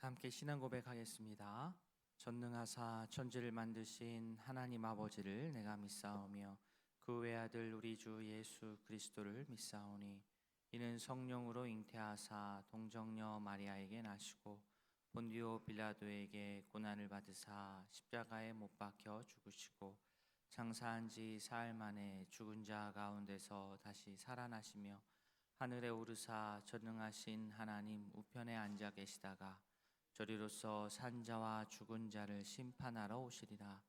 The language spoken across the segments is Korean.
함께 신앙 고백하겠습니다. 전능하사 천지를 만드신 하나님 아버지를 내가 믿사오며 그 외아들 우리 주 예수 그리스도를 믿사오니 이는 성령으로 잉태하사 동정녀 마리아에게 나시고 본디오 빌라도에게 고난을 받으사 십자가에 못 박혀 죽으시고 장사한 지 사흘 만에 죽은 자 가운데서 다시 살아나시며 하늘에 오르사 전능하신 하나님 우편에 앉아 계시다가 저리로서 산자와 죽은 자를 심판하러 오시리라.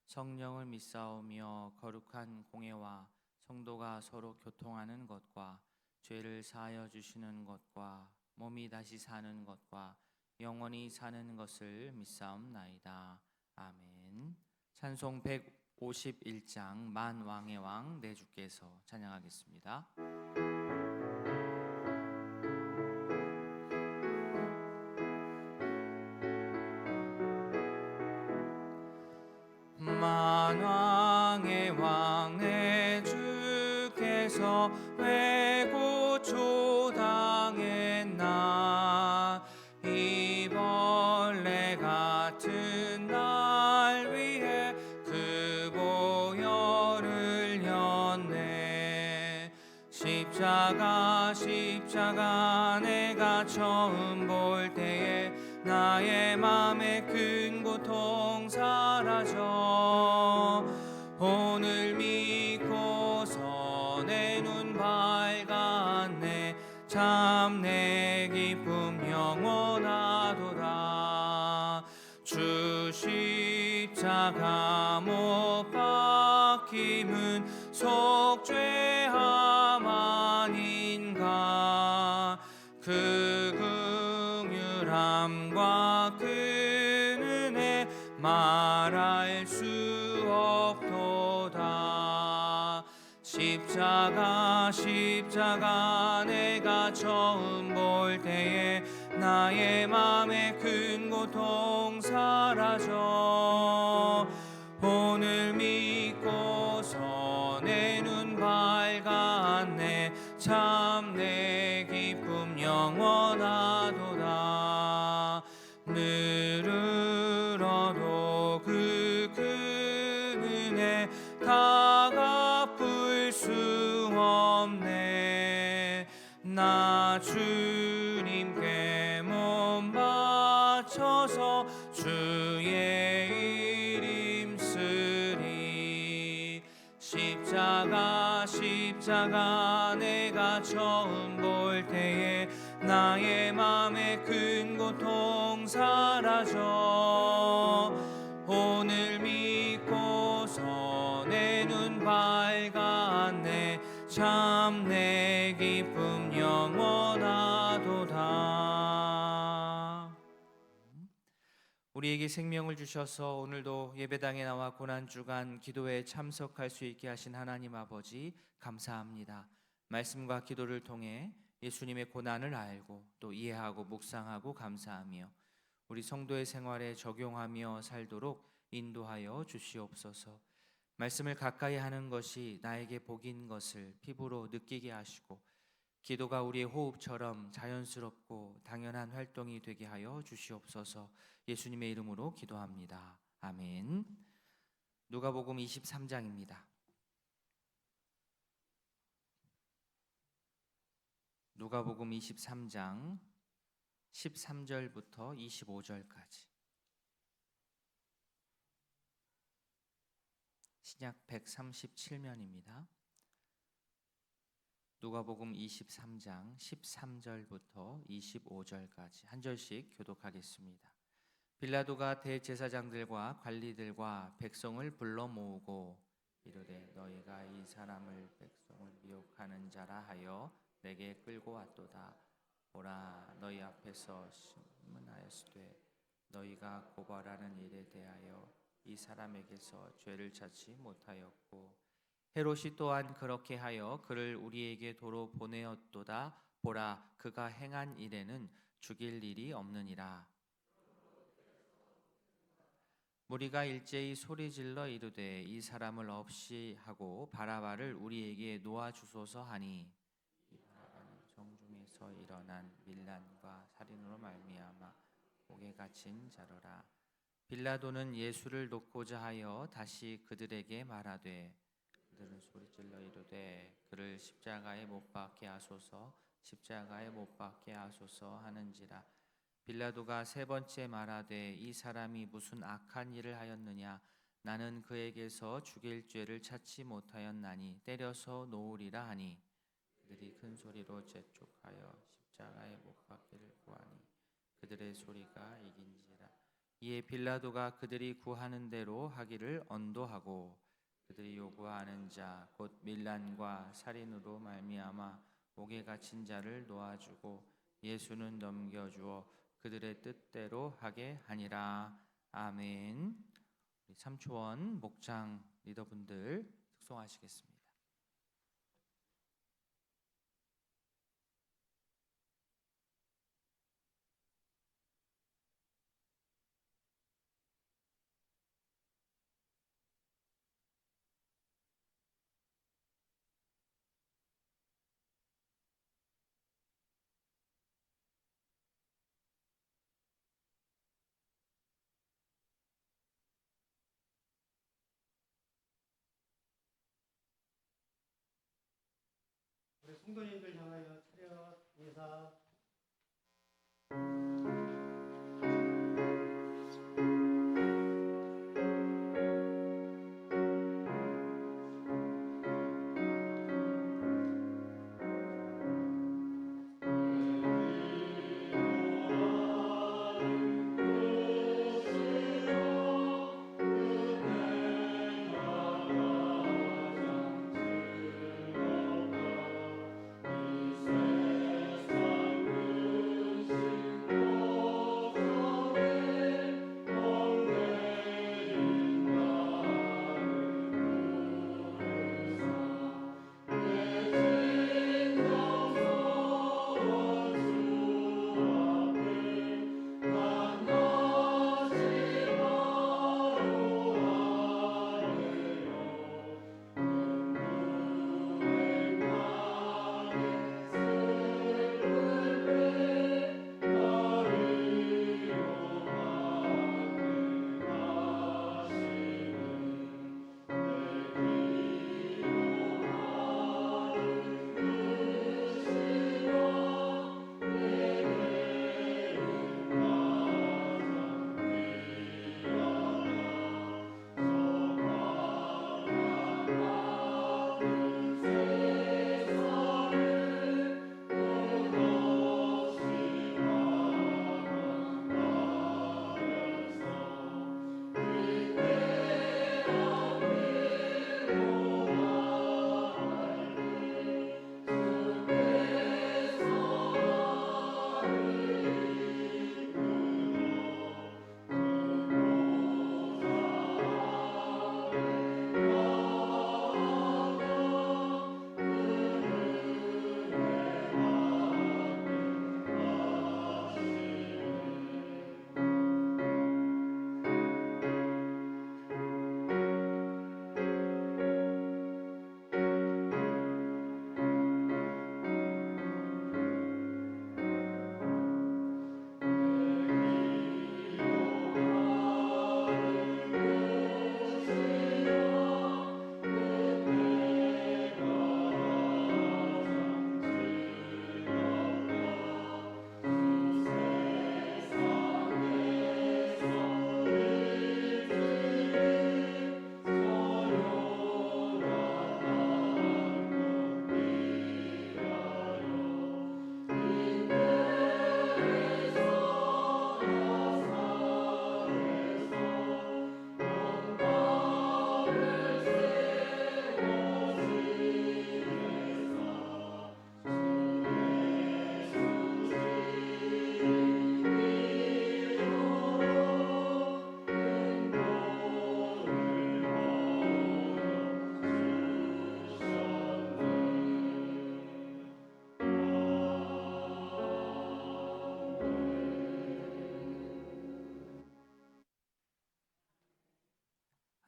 성령을 믿사오며 거룩한 공예와 성도가 서로 교통하는 것과 죄를 사하여 주시는 것과 몸이 다시 사는 것과 영원히 사는 것을 믿사옵나이다. 아멘. 찬송 151장 만왕의 왕 내 주께서 찬양하겠습니다. 만왕의 왕 내 주께서 왜 고초당했나. 이 벌레 같은 날 위해 그 보혈을 렸네. 십자가 내가 처음 볼 때에 나의 맘에 큰 고통 사라져. 오늘 믿고서 내 눈 밝았네. 참 내 기쁨 영원하도다. 주 십자가 못 박힘은 속죄함 아닌가. 그 긍휼함과 그 은혜 말할 수 없도다. 십자가 내가 처음 볼 때에 나의 맘에 큰 고통 사라져. 오늘 믿고서 내 눈 밝았네. 참 내 기쁨 영원하도다. 늘으러도 그 은혜 다 갚을 수 없네. 나 주님께 몸 바쳐서 주의 일 힘쓰리. 십자가 내가 처음 볼 때에 나의 맘에 큰 고통 사라져. 오늘 믿고서 내 눈 밝았네. 참 내 기쁨 영원하도다. 우리에게 생명을 주셔서 오늘도 예배당에 나와 고난주간 기도에 참석할 수 있게 하신 하나님 아버지 감사합니다. 말씀과 기도를 통해 예수님의 고난을 알고 또 이해하고 묵상하고 감사하며 우리 성도의 생활에 적용하며 살도록 인도하여 주시옵소서. 말씀을 가까이 하는 것이 나에게 복인 것을 피부로 느끼게 하시고 기도가 우리의 호흡처럼 자연스럽고 당연한 활동이 되게 하여 주시옵소서. 예수님의 이름으로 기도합니다. 아멘. 누가복음 23장입니다. 누가복음 23장 13절부터 25절까지. 신약 137면입니다. 누가복음 23장 13절부터 25절까지 한 절씩 교독하겠습니다. 빌라도가 대제사장들과 관리들과 백성을 불러 모으고 이르되 너희가 이 사람을 백성을 미혹하는 자라 하여 내게 끌고 왔도다. 보라, 너희 앞에서 신문하였으되 너희가 고발하는 일에 대하여 이 사람에게서 죄를 찾지 못하였고 헤롯이 또한 그렇게 하여 그를 우리에게 도로 보내었도다. 보라, 그가 행한 일에는 죽일 일이 없느니라. 무리가 일제히 소리질러 이르되 이 사람을 없이 하고 바라바를 우리에게 놓아 주소서 하니 이 바라바는 정중에서 일어난 밀란과 살인으로 말미암아 옥에 갇힌 자로라. 빌라도는 예수를 놓고자 하여 다시 그들에게 말하되 그들은 소리질러 이르되 그를 십자가에 못 박게 하소서 십자가에 못 박게 하소서 하는지라. 빌라도가 세 번째 말하되 이 사람이 무슨 악한 일을 하였느냐 나는 그에게서 죽일 죄를 찾지 못하였나니 때려서 놓으리라 하니 그들이 큰 소리로 재촉하여 십자가에 못 박기를 구하니 그들의 소리가 이긴지라. 이에 빌라도가 그들이 구하는 대로 하기를 언도하고 그들이 요구하는 자 곧 밀란과 살인으로 말미암아 옥에 갇힌 자를 놓아주고 예수는 넘겨주어 그들의 뜻대로 하게 하니라. 아멘. 우리 삼초원 목장 리더분들 특송하시겠습니다. 우리 성도님들 향하여 차렷 인사.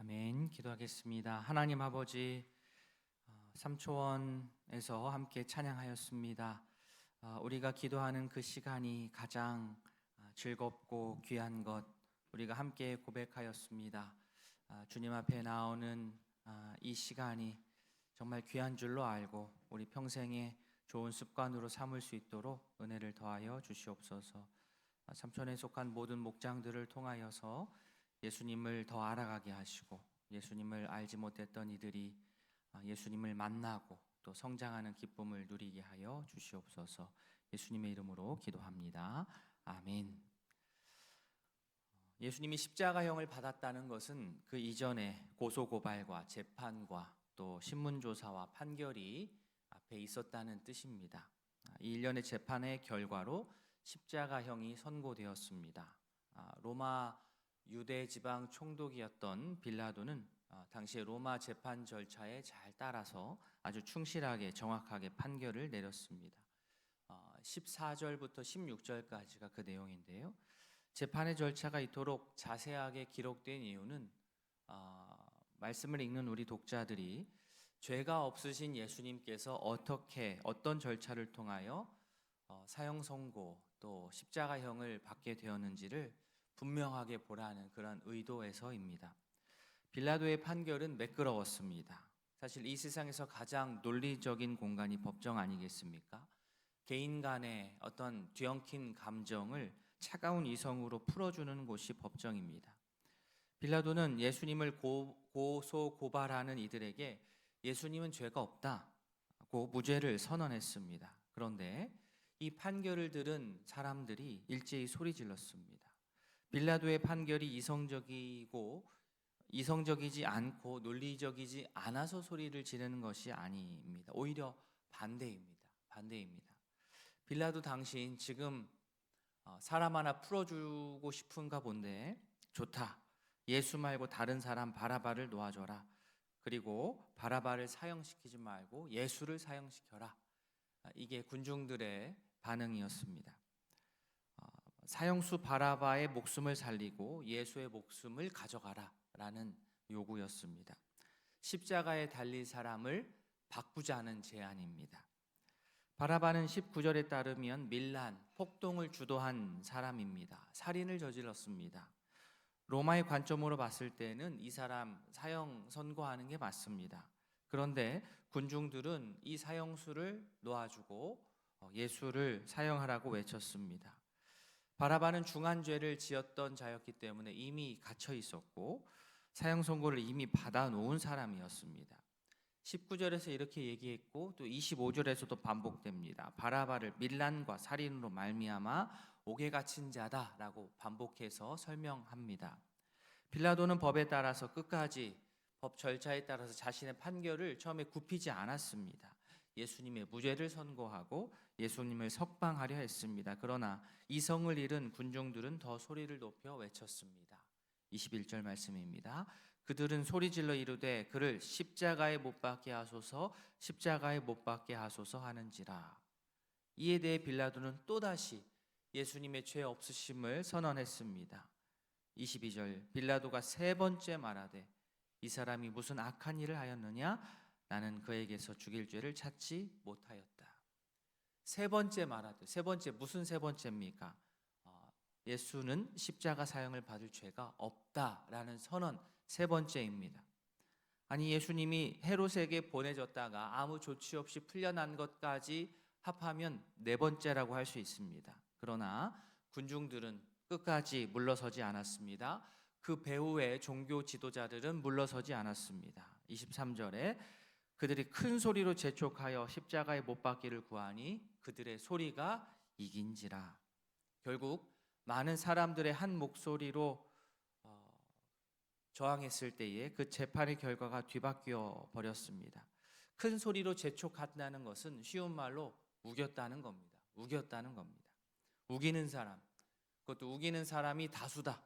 아멘. 기도하겠습니다. 하나님 아버지, 삼초원에서 함께 찬양하였습니다. 우리가 기도하는 그 시간이 가장 즐겁고 귀한 것 우리가 함께 고백하였습니다. 주님 앞에 나오는 이 시간이 정말 귀한 줄로 알고 우리 평생에 좋은 습관으로 삼을 수 있도록 은혜를 더하여 주시옵소서. 삼촌에 속한 모든 목장들을 통하여서 예수님을 더 알아가게 하시고 예수님을 알지 못했던 이들이 예수님을 만나고 또 성장하는 기쁨을 누리게 하여 주시옵소서. 예수님의 이름으로 기도합니다. 아멘. 예수님이 십자가형을 받았다는 것은 그 이전에 고소고발과 재판과 또 신문조사와 판결이 앞에 있었다는 뜻입니다. 이 일련의 재판의 결과로 십자가형이 선고되었습니다. 로마 유대 지방 총독이었던 빌라도는 당시에 로마 재판 절차에 잘 따라서 아주 충실하게 정확하게 판결을 내렸습니다. 14절부터 16절까지가 그 내용인데요. 재판의 절차가 이토록 자세하게 기록된 이유는 말씀을 읽는 우리 독자들이 죄가 없으신 예수님께서 어떤 절차를 통하여 사형 선고 또 십자가형을 받게 되었는지를 분명하게 보라는 그런 의도에서입니다. 빌라도의 판결은 매끄러웠습니다. 사실 이 세상에서 가장 논리적인 공간이 법정 아니겠습니까? 개인 간의 어떤 뒤엉킨 감정을 차가운 이성으로 풀어주는 곳이 법정입니다. 빌라도는 예수님을 고소 고발하는 이들에게 예수님은 죄가 없다고 무죄를 선언했습니다. 그런데 이 판결을 들은 사람들이 일제히 소리 질렀습니다. 빌라도의 판결이 이성적이지 않고 논리적이지 않아서 소리를 지르는 것이 아닙니다. 오히려 반대입니다. 빌라도 당신 지금 사람 하나 풀어주고 싶은가 본데 좋다. 예수 말고 다른 사람 바라바를 놓아줘라. 그리고 바라바를 사형시키지 말고 예수를 사형시켜라. 이게 군중들의 반응이었습니다. 사형수 바라바의 목숨을 살리고 예수의 목숨을 가져가라 라는 요구였습니다. 십자가에 달릴 사람을 바꾸자는 제안입니다. 바라바는 19절에 따르면 밀란, 폭동을 주도한 사람입니다. 살인을 저질렀습니다. 로마의 관점으로 봤을 때는 이 사람 사형 선고하는 게 맞습니다. 그런데 군중들은 이 사형수를 놓아주고 예수를 사형하라고 외쳤습니다. 바라바는 중한 죄를 지었던 자였기 때문에 이미 갇혀 있었고 사형 선고를 이미 받아놓은 사람이었습니다. 19절에서 이렇게 얘기했고 또 25절에서도 반복됩니다. 바라바를 밀란과 살인으로 말미암아 옥에 갇힌 자다라고 반복해서 설명합니다. 빌라도는 법에 따라서 끝까지 법 절차에 따라서 자신의 판결을 처음에 굽히지 않았습니다. 예수님의 무죄를 선고하고 예수님을 석방하려 했습니다. 그러나 이성을 잃은 군중들은 더 소리를 높여 외쳤습니다. 21절 말씀입니다. 그들은 소리질러 이르되 그를 십자가에 못 박게 하소서, 십자가에 못 박게 하소서 하는지라. 이에 대해 빌라도는 또다시 예수님의 죄 없으심을 선언했습니다. 22절 빌라도가 세 번째 말하되 이 사람이 무슨 악한 일을 하였느냐? 나는 그에게서 죽일 죄를 찾지 못하였다. 세 번째 말하되 무슨 세 번째입니까? 예수는 십자가 사형을 받을 죄가 없다라는 선언 세 번째입니다. 아니 예수님이 헤롯에게 보내졌다가 아무 조치 없이 풀려난 것까지 합하면 네 번째라고 할 수 있습니다. 그러나 군중들은 끝까지 물러서지 않았습니다. 그 배후의 종교 지도자들은 물러서지 않았습니다. 23절에 그들이 큰 소리로 재촉하여 십자가에 못 박기를 구하니 그들의 소리가 이긴지라. 결국 많은 사람들의 한 목소리로 저항했을 때에 그 재판의 결과가 뒤바뀌어 버렸습니다. 큰 소리로 재촉한다는 것은 쉬운 말로 우겼다는 겁니다. 우기는 사람, 그것도 우기는 사람이 다수다.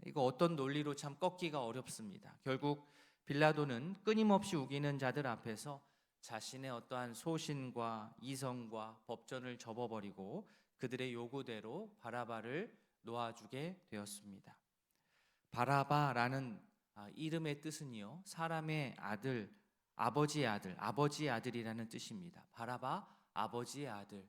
이거 어떤 논리로 참 꺾기가 어렵습니다. 결국 빌라도는 끊임없이 우기는 자들 앞에서 자신의 어떠한 소신과 이성과 법전을 접어버리고 그들의 요구대로 바라바를 놓아주게 되었습니다. 바라바라는 이름의 뜻은요, 사람의 아들, 아버지의 아들이라는 뜻입니다. 바라바, 아버지의 아들.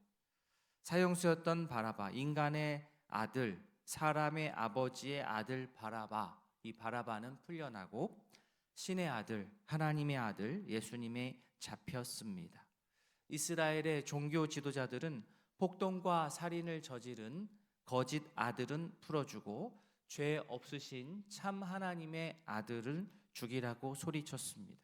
사형수였던 바라바, 인간의 아들, 사람의 아버지의 아들 바라바, 이 바라바는 풀려나고 신의 아들, 하나님의 아들 예수님에 잡혔습니다. 이스라엘의 종교 지도자들은 폭동과 살인을 저지른 거짓 아들은 풀어주고 죄 없으신 참 하나님의 아들을 죽이라고 소리쳤습니다.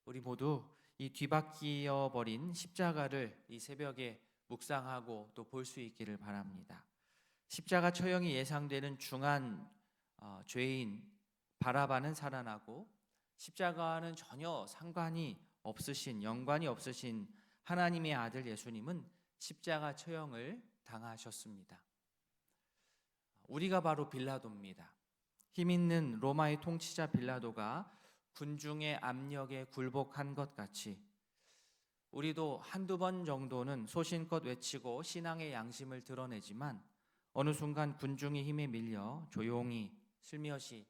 우리 모두 이 뒤바뀌어 버린 십자가를 이 새벽에 묵상하고 또 볼 수 있기를 바랍니다. 십자가 처형이 예상되는 중한 죄인 바라바는 살아나고 십자가와는 전혀 상관이 없으신, 연관이 없으신 하나님의 아들 예수님은 십자가 처형을 당하셨습니다. 우리가 바로 빌라도입니다. 힘 있는 로마의 통치자 빌라도가 군중의 압력에 굴복한 것 같이 우리도 한두 번 정도는 소신껏 외치고 신앙의 양심을 드러내지만 어느 순간 군중의 힘에 밀려 조용히 슬며시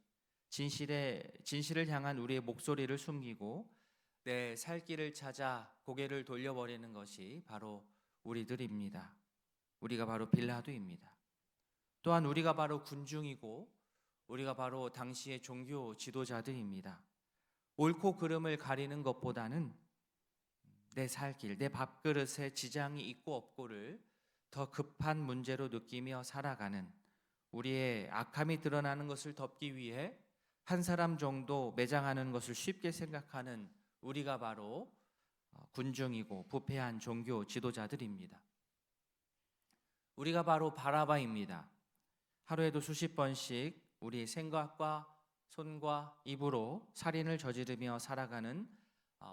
진실을 향한 우리의 목소리를 숨기고 내 살 길을 찾아 고개를 돌려버리는 것이 바로 우리들입니다. 우리가 바로 빌라도입니다. 또한 우리가 바로 군중이고 우리가 바로 당시의 종교 지도자들입니다. 옳고 그름을 가리는 것보다는 내 살 길, 내 밥그릇에 지장이 있고 없고를 더 급한 문제로 느끼며 살아가는 우리의 악함이 드러나는 것을 덮기 위해 한 사람 정도 매장하는 것을 쉽게 생각하는 우리가 바로 군중이고 부패한 종교 지도자들입니다. 우리가 바로 바라바입니다. 하루에도 수십 번씩 우리 생각과 손과 입으로 살인을 저지르며 살아가는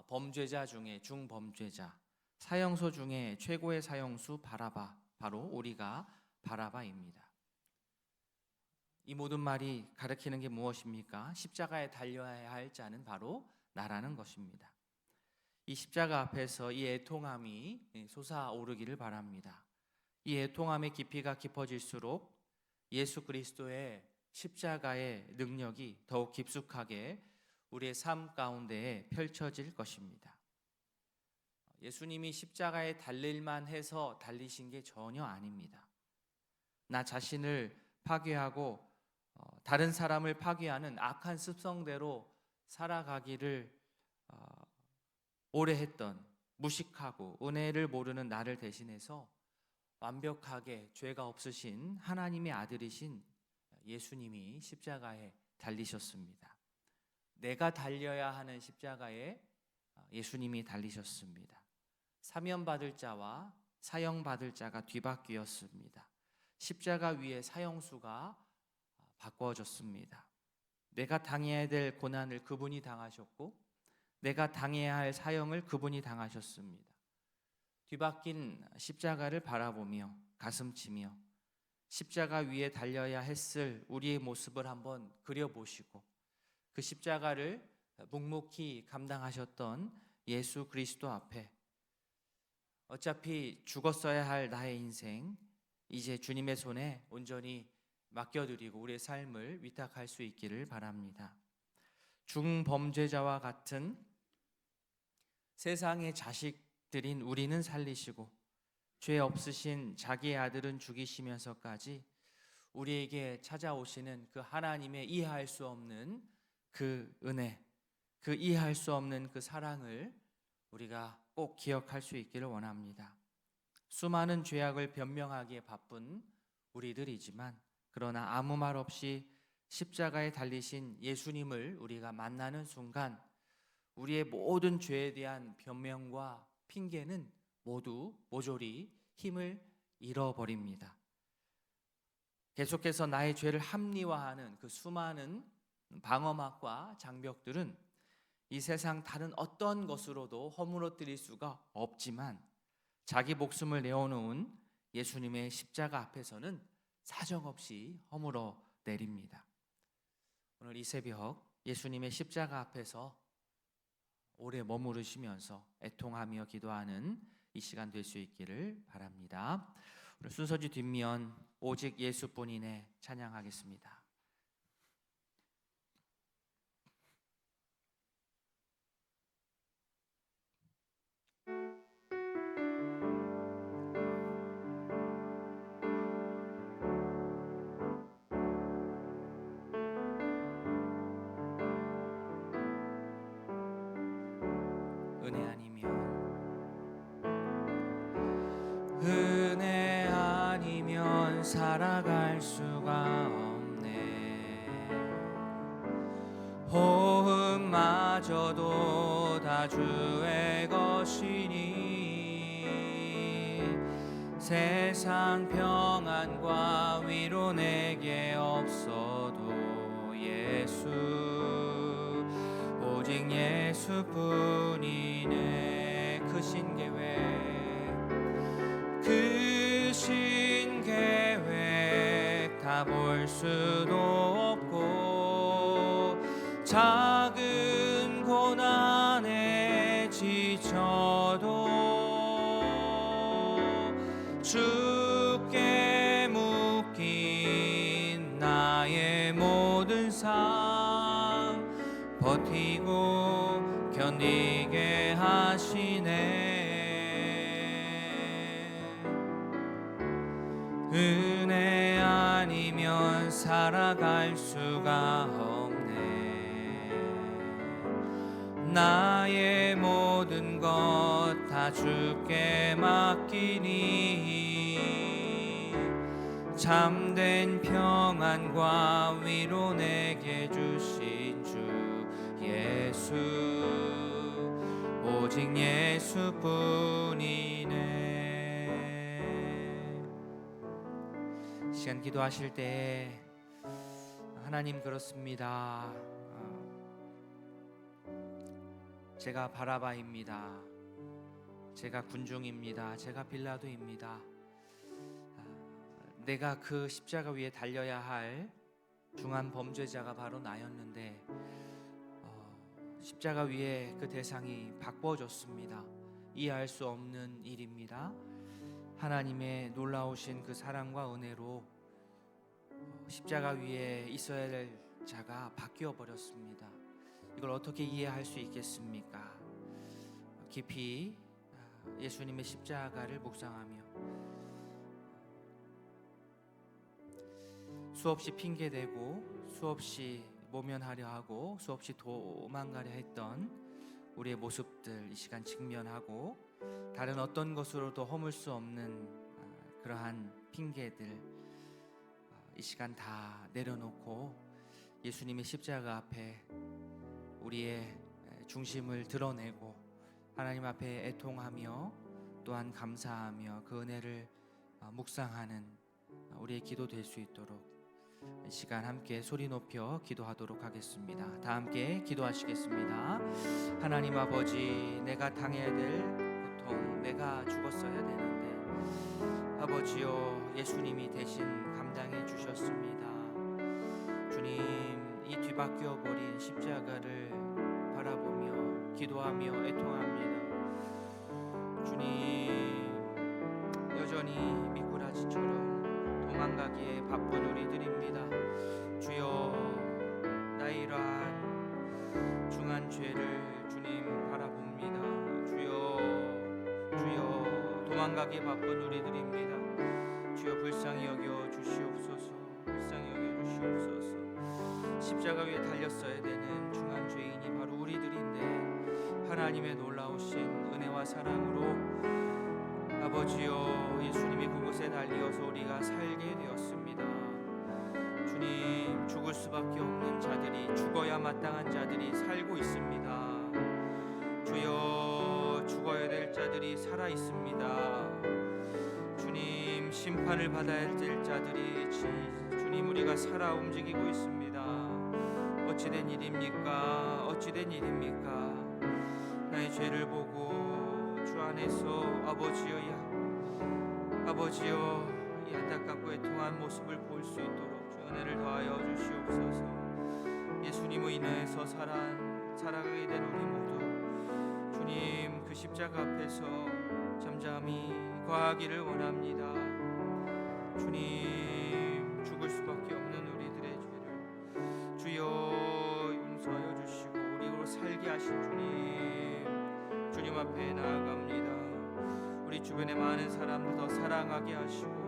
범죄자 중에 중범죄자, 사형수 중에 최고의 사형수 바라바, 바로 우리가 바라바입니다. 이 모든 말이 가리키는 게 무엇입니까? 십자가에 달려야 할 자는 바로 나라는 것입니다. 이 십자가 앞에서 이 애통함이 솟아오르기를 바랍니다. 이 애통함의 깊이가 깊어질수록 예수 그리스도의 십자가의 능력이 더욱 깊숙하게 우리의 삶 가운데에 펼쳐질 것입니다. 예수님이 십자가에 달릴만 해서 달리신 게 전혀 아닙니다. 나 자신을 파괴하고 다른 사람을 파괴하는 악한 습성대로 살아가기를 오래 했던 무식하고 은혜를 모르는 나를 대신해서 완벽하게 죄가 없으신 하나님의 아들이신 예수님이 십자가에 달리셨습니다. 내가 달려야 하는 십자가에 예수님이 달리셨습니다. 사면받을 자와 사형받을 자가 뒤바뀌었습니다. 십자가 위에 사형수가 바꿔졌습니다. 내가 당해야 될 고난을 그분이 당하셨고 내가 당해야 할 사형을 그분이 당하셨습니다. 뒤바뀐 십자가를 바라보며 가슴치며 십자가 위에 달려야 했을 우리의 모습을 한번 그려보시고 그 십자가를 묵묵히 감당하셨던 예수 그리스도 앞에 어차피 죽었어야 할 나의 인생 이제 주님의 손에 온전히 맡겨드리고 우리의 삶을 위탁할 수 있기를 바랍니다. 중범죄자와 같은 세상의 자식들인 우리는 살리시고 죄 없으신 자기의 아들은 죽이시면서까지 우리에게 찾아오시는 그 하나님의 이해할 수 없는 그 은혜, 그 이해할 수 없는 그 사랑을 우리가 꼭 기억할 수 있기를 원합니다. 수많은 죄악을 변명하기에 바쁜 우리들이지만 그러나 아무 말 없이 십자가에 달리신 예수님을 우리가 만나는 순간 우리의 모든 죄에 대한 변명과 핑계는 모두 모조리 힘을 잃어버립니다. 계속해서 나의 죄를 합리화하는 그 수많은 방어막과 장벽들은 이 세상 다른 어떤 것으로도 허물어뜨릴 수가 없지만 자기 목숨을 내어놓은 예수님의 십자가 앞에서는 사정없이 허물어 내립니다. 오늘 이 새벽 예수님의 십자가 앞에서 오래 머무르시면서 애통하며 기도하는 이 시간 될 수 있기를 바랍니다. 오늘 순서지 뒷면 오직 예수뿐이네 찬양하겠습니다. 은혜 아니면 살아갈 수가 없네. 호흡마저도 다 주의 것이니 세상 평안과 위로 내게 없어도 예수, 오직 예수뿐이네. 크신 계획 다 볼 수도 없고 작은 고난에 지쳐도 주께 묶인 나의 모든 삶 버티고 견디게 하시네. 은혜 아니면 살아갈 수가 없네. 나의 모든 것 다 주께 맡기니 참된 평안과 위로 내게 주신 주 예수, 오직 예수뿐이네. 시간 기도하실 때 하나님 그렇습니다. 제가 바라바입니다. 제가 군중입니다. 제가 빌라도입니다. 내가 그 십자가 위에 달려야 할 중한 범죄자가 바로 나였는데 십자가 위에 그 대상이 바꿔졌습니다. 이해할 수 없는 일입니다. 하나님의 놀라우신 그 사랑과 은혜로 십자가 위에 있어야 될 자가 바뀌어 버렸습니다. 이걸 어떻게 이해할 수 있겠습니까? 깊이 예수님의 십자가를 묵상하며 수없이 핑계대고 수없이 모면하려 하고 수없이 도망가려 했던 우리의 모습들 이 시간 직면하고 다른 어떤 것으로도 허물 수 없는 그러한 핑계들 이 시간 다 내려놓고 예수님의 십자가 앞에 우리의 중심을 드러내고 하나님 앞에 애통하며 또한 감사하며 그 은혜를 묵상하는 우리의 기도 될 수 있도록 이 시간 함께 소리 높여 기도하도록 하겠습니다. 다 함께 기도하시겠습니다. 하나님 아버지, 내가 당해야 될 고통, 내가 죽었어야 되는데 아버지여 예수님이 대신 감당해 주셨습니다. 주님, 이 뒤바뀌어 버린 십자가를 바라보며 기도하며 애통합니다. 주님, 여전히 미꾸라지처럼 도망가기에 바쁜 우리들입니다. 주여, 나의 이러한 중한 죄를 주님 바라봅니다. 주여, 도망가기에 바쁜 우리들입니다. 주여, 불쌍히 여겨 주시옵소서. 불쌍히 여겨 주시옵소서. 십자가 위에 달렸어야 되는 중한 죄인이 바로 우리들인데 하나님의 놀라우신 은혜와 사랑으로 아버지여 예수님이 그곳에 달리어서 우리가 살게 되었습니다. 주님, 죽을 수밖에 없는 자들이, 죽어야 마땅한 자들이 살고 있습니다. 주여, 죽어야 될 자들이 살아 있습니다. 주님, 심판을 받아야 될 자들이 주님 우리가 살아 움직이고 있습니다. 어찌된 일입니까? 어찌된 일입니까? 나의 죄를 보고 주 안에서 아버지여 이 안타깝고 애통한 모습을 볼 수 있도록 주 은혜를 더하여 주시옵소서. 예수님을 인하여서 살아가게 된 우리 모두 주님 그 십자가 앞에서 잠잠히 거하기를 원합니다. 주님, 죽을 수밖에 없는 우리들의 죄를 주여 용서하여 주시고 우리로 살게 하신 주님 앞에 나아갑니다. 우리 주변의 많은 사람들 더 사랑하게 하시고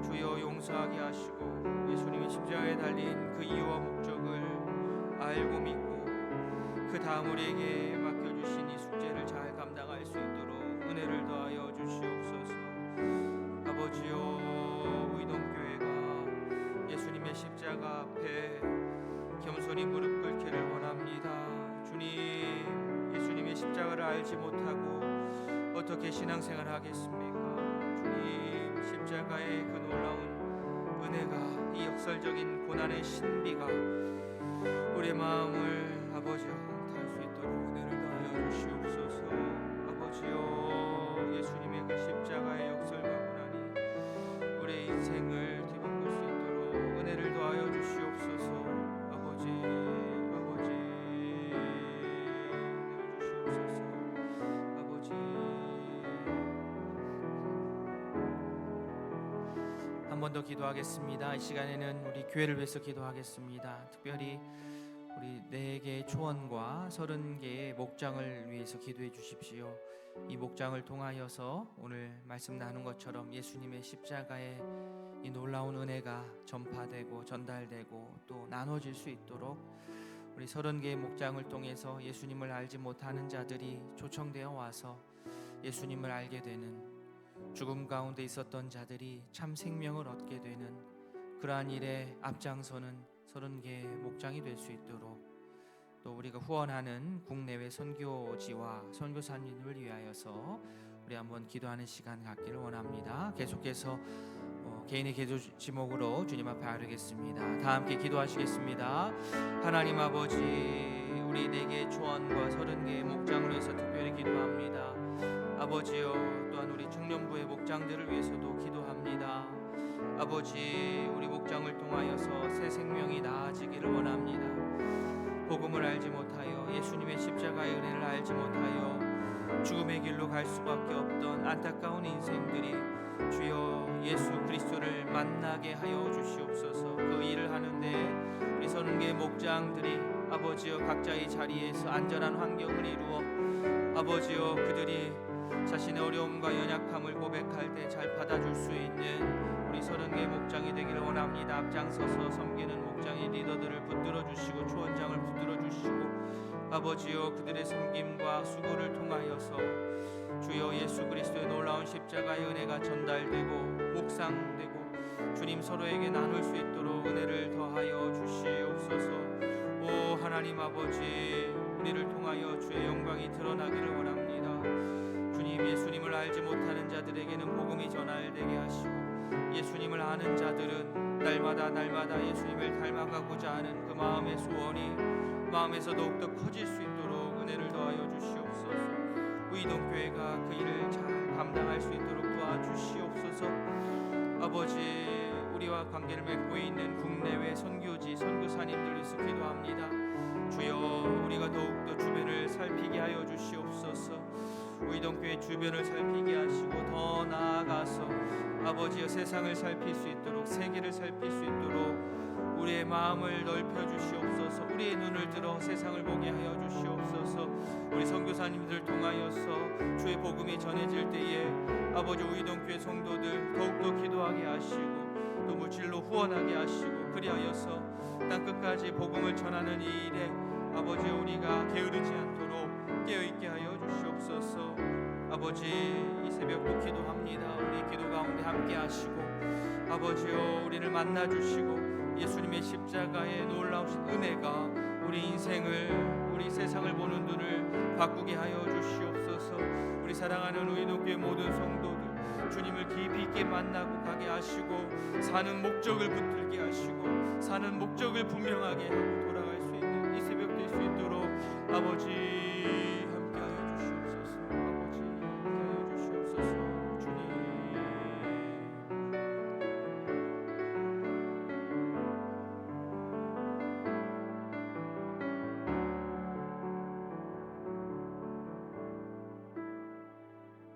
주여 용서하게 하시고 예수님의 십자가에 달린 그 이유와 목적을 알고 믿고 그 다음 우리에게 맡겨주신 이 숙제를 잘 감당할 수 있도록 은혜를 더하여 주시옵소서. 알지 못하고 어떻게 신앙생활 하겠습니까? 주님, 십자가의 그 놀라운 은혜가, 이 역설적인 고난의 신비가 우리의 마음을 아버지여 탈 수 있도록 은혜를 더하여 주시옵소서. 아버지여, 예수님의 그 십자가의 역설과 고난이 우리의 인생을 뒤바꿀 수 있도록 은혜를 더하여 주시옵소서. 아버지, 아버지, 은혜를 주시옵소서. 아버지, 한 번 더 기도하겠습니다. 이 시간에는 우리 교회를 위해서 기도하겠습니다. 특별히 우리 4개의 초원과 30개의 목장을 위해서 기도해 주십시오. 이 목장을 통하여서 오늘 말씀 나눈 것처럼 예수님의 십자가의 이 놀라운 은혜가 전파되고 전달되고 또 나눠질 수 있도록 우리 30개의 목장을 통해서 예수님을 알지 못하는 자들이 초청되어 와서 예수님을 알게 되는, 죽음 가운데 있었던 자들이 참 생명을 얻게 되는 그러한 일에 앞장서는 30개의 목장이 될 수 있도록, 또 우리가 후원하는 국내외 선교지와 선교사님을 위하여서 우리 한번 기도하는 시간 갖기를 원합니다. 계속해서 개인의 기도 제목으로 주님 앞에 아뢰겠습니다. 다 함께 기도하시겠습니다. 하나님 아버지, 우리 4개의 초원과 30개의 목장을 위해서 특별히 기도합니다. 아버지여, 또한 우리 청년부의 목장들을 위해서도 기도합니다. 아버지, 우리 목장을 통하여서 새 생명이 나아지기를 원합니다. 복음을 알지 못하여, 예수님의 십자가의 은혜를 알지 못하여 죽음의 길로 갈 수밖에 없던 안타까운 인생들이 주여 예수 그리스도를 만나게 하여 주시옵소서. 그 일을 하는데 우리 30개의 목장들이 아버지여 각자의 자리에서 안전한 환경을 이루어 아버지여 그들이 자신의 어려움과 연약함을 고백할 때 잘 받아줄 수 있는 우리 30개의 목장이 되기를 원합니다. 앞장서서 섬기는 목장의 리더들을 붙들어 주시고 초원장을 붙들어 주시고 아버지여 그들의 섬김과 수고를 통하여서 주여 예수 그리스도의 놀라운 십자가의 은혜가 전달되고 묵상되고 주님 서로에게 나눌 수 있도록 은혜를 더하여 주시옵소서. 오 하나님 아버지, 우리를 통하여 주의 영광이 드러나기를 원합니다. 주님, 예수님을 알지 못하는 자들에게는 복음이 전달되게 하시고 예수님을 아는 자들은 날마다 예수님을 닮아가고자 하는 그 마음의 소원이 마음에서 더욱더 커질 수 있도록 은혜를 더하여 주시옵소서. 의동교회가 그 일을 잘 감당할 수 있도록 도와주시옵소서. 아버지, 우리와 관계를 맺고 있는 국내외 선교지 선교사님들 위해서 기도합니다. 주여, 우리가 더욱더 주변을 살피게 하여 주시옵소서. 의동교회 주변을 살피게 하시고 더 나아가서 아버지여 세상을 살필 수 있도록, 세계를 살필 수 있도록 우리의 마음을 넓혀 주시옵소서. 우리의 눈을 들어 세상을 보게 하여 주시옵소서. 우리 선교사님들 통하여서 주의 복음이 전해질 때에 아버지 의동교회 성도들 더욱더 기도하게 하시고 또 물질로 후원하게 하시고 그리하여서 땅끝까지 복음을 전하는 이 일에 아버지 우리가 게으르지 않도록 깨어있게 하여 주시옵소서. 아버지, 이 새벽도 기도합니다. 우리 기도 가운데 함께 하시고 아버지여 우리를 만나 주시고 예수님의 십자가의 놀라우신 은혜가 우리 인생을, 우리 세상을 보는 눈을 바꾸게 하여 주시옵소서. 우리 사랑하는 의동교회 모든 성도들 주님을 깊이 있게 만나고 가게 하시고 사는 목적을 붙들게 하시고 사는 목적을 분명하게 하고 돌아갈 수 있는 이 새벽 될 수 있도록 아버지